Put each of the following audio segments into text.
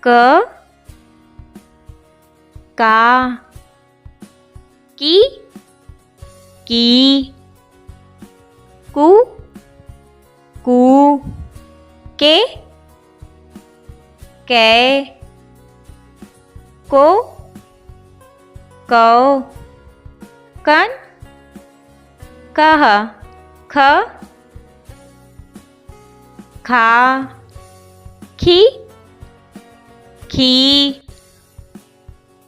क का की कु कू के को कन कह ख खा खी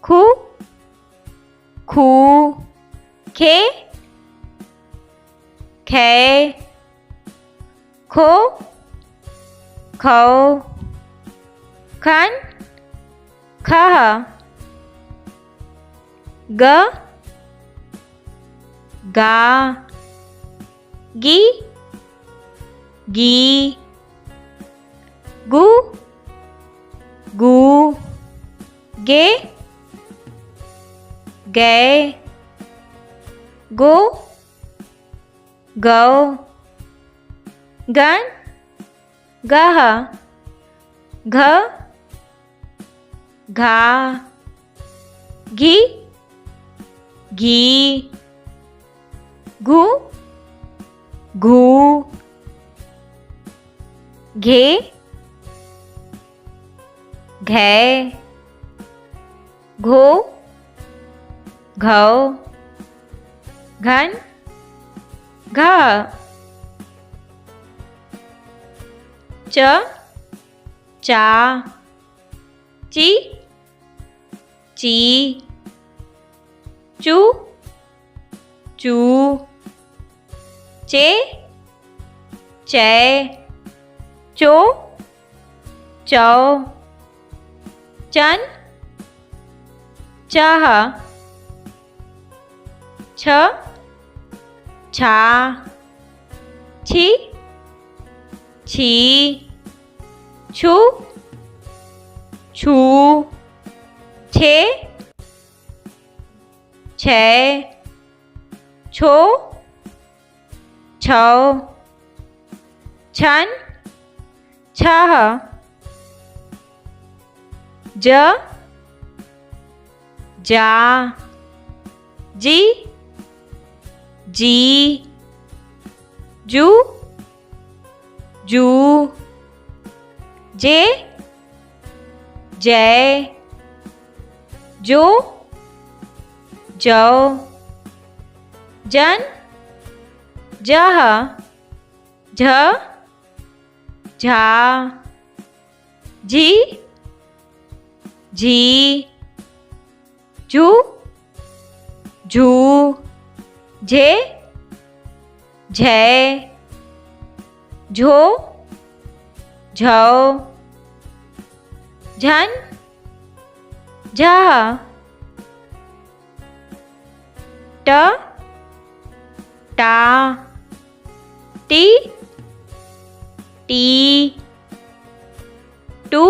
खू खे खो खौ खन खह ग गा गी गु गे गो गौ गन गह घ घा घी घू घे घे घो घौ घन घ च चा ची चू चे चो चौ चन चाह छ छा छी छू छू छे छे छो छौ छन छह ज जा जी जू जे जो जन जह झ झा झी झू झे झे झो झौ झन झह ट टा टी टू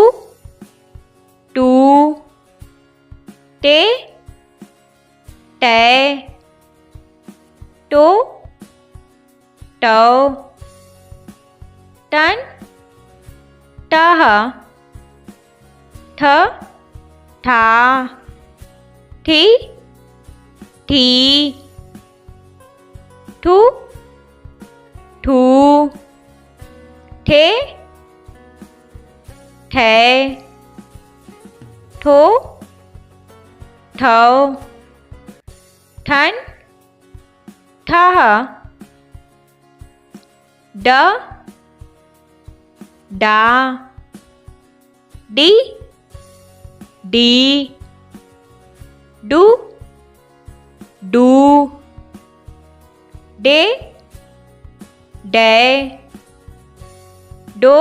टे टो टौ टन टह ठ ठा ठी ठू ठे ठे ठो ठौ ठन ठह ड डा डी डू डे डो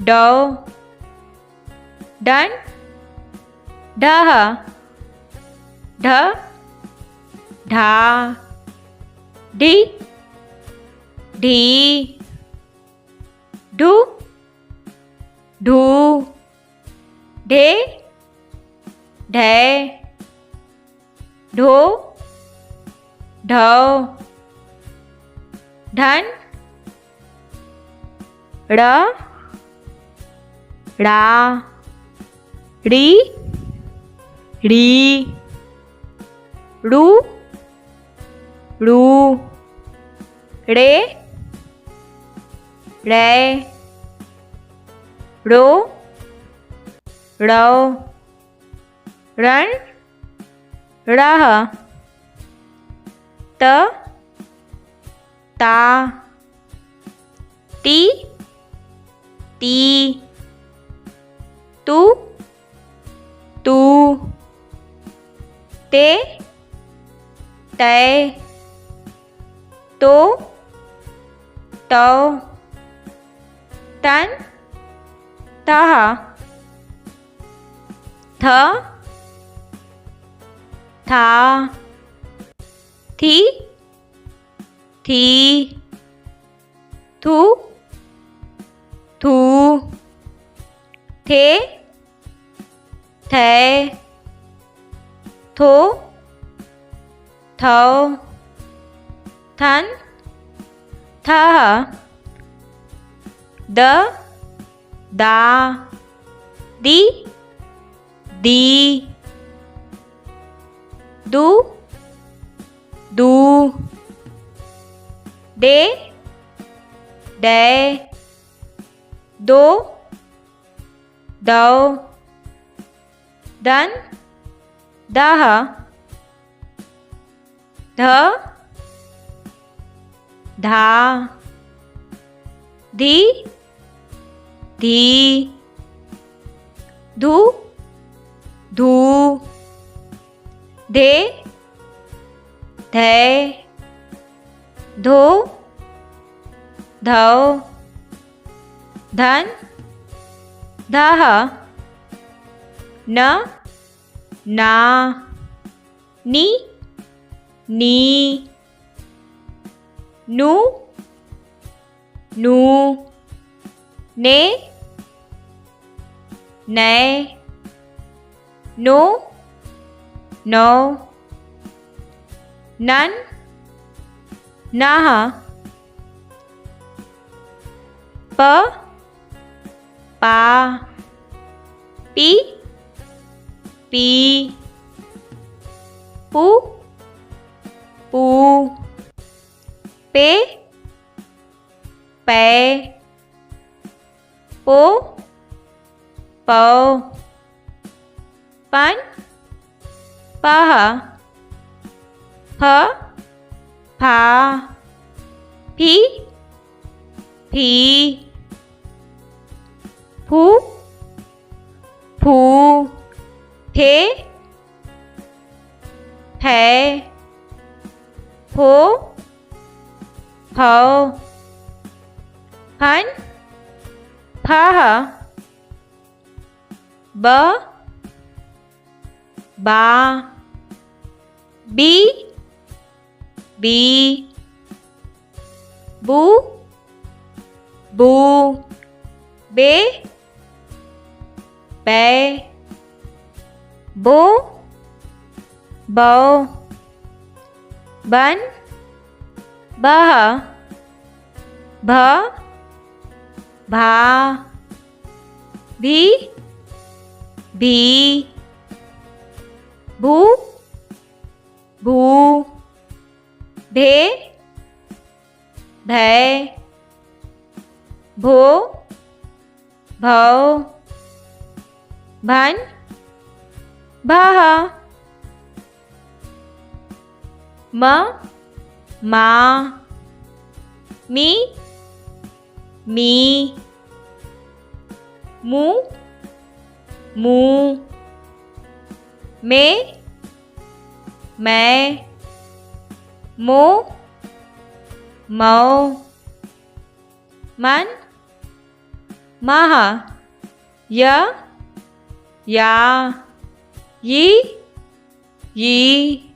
डौ डन ढह ढ ढा ढी ढी ढू ढू ढे ढे ढो ढौ ढन ड़ ड़ा री री रू रू रे रे रो रो रण रह त ता ती ती तू तू ते तै तो तौ तन तह थ था थी थी थू थू थे थे थो थौ थन थह द दा दी दी दू दू दे दे दो दो दन दह ध धा धी धी धू धू धे धे धो धौ धन धह न ना नी नी नु नू ने नै नो नो नन नह प पा पी पी पू पू पे पै पो पौ पन पह फ फा फी फी फू फू फे फै फो फौ फन फह ब बा बी बी बू बू बे बै बो बौ बन बह भ भा भी भी भू भू भे भै भो भौ भन भह म मा मी मी मू मू में मैं मो मौ मन मह य या यी यी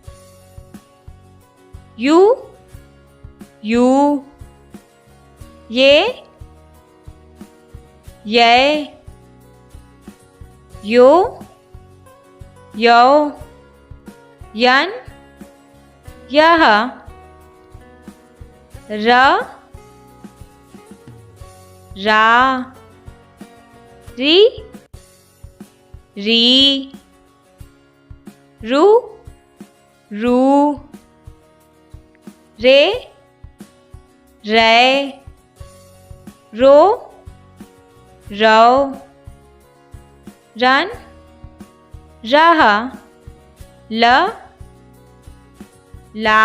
यू यू ये यो यौ यन यह र रा री री, रू, रू, रे, रे, रो, रौ, रन, रहा, ल, ला,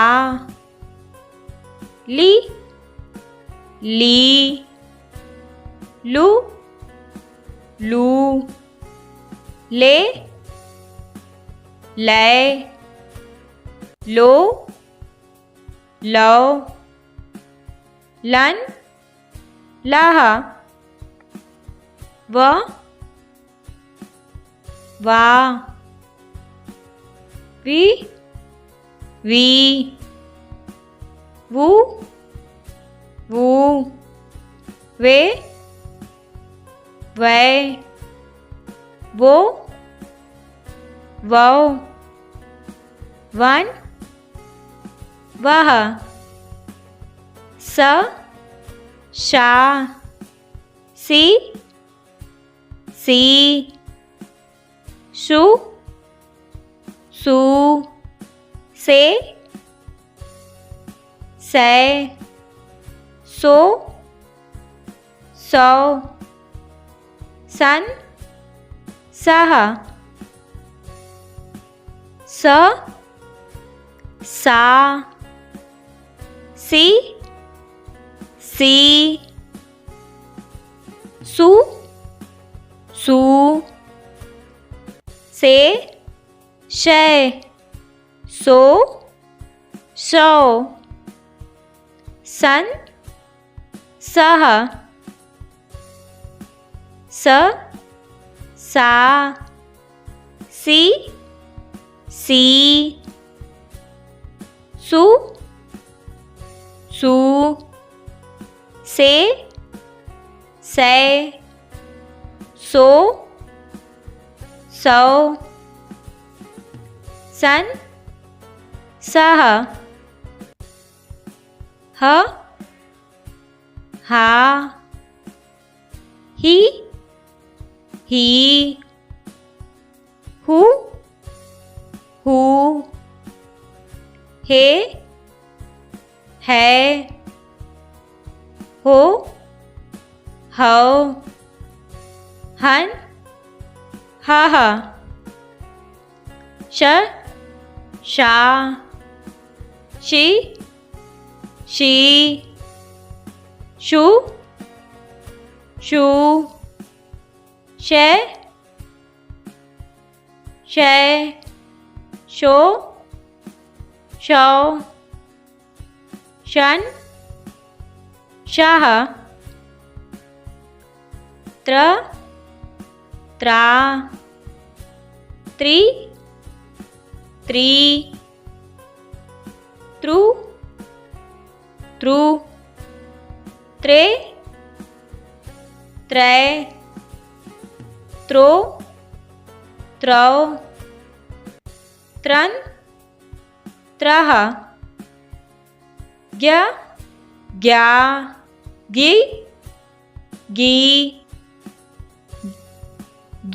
ली, ली, लू, लू, ले, ले, लो, लो, लन, लाहा, व, वा, वी, वी, वू, वू, वे, वे, वो, वो, वन, वह, स, शा, सी, सी, शु, सु, से, सो, सौ, सन, सह, स, सा, सी, सी, सु, सू, से, शय, सो, शौ, सन, सह, स, सा, सी, सी, सु, सू, से, सो, सौ, सन, सह, ह, हा, ही, हु, हे, है, हो, हौ, हन, हह, श, शा, शी, शी, शु, शू, शय, शय, शो, शौ, शन, शाह, त्र, त्रा, त्रि, त्री, त्रु, त्रु, त्रे, त्रै, त्रो, त्रौ, त्रन, त्रह, ज्ञ, ज्ञा, गी, गी,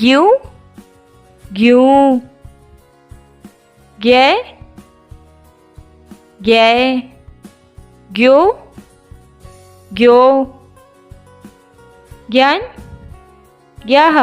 ग्यू, ग्यू, ज्ञ, ज्ञ, ग्यो, ग्यो, ज्ञान, ज्ञाह,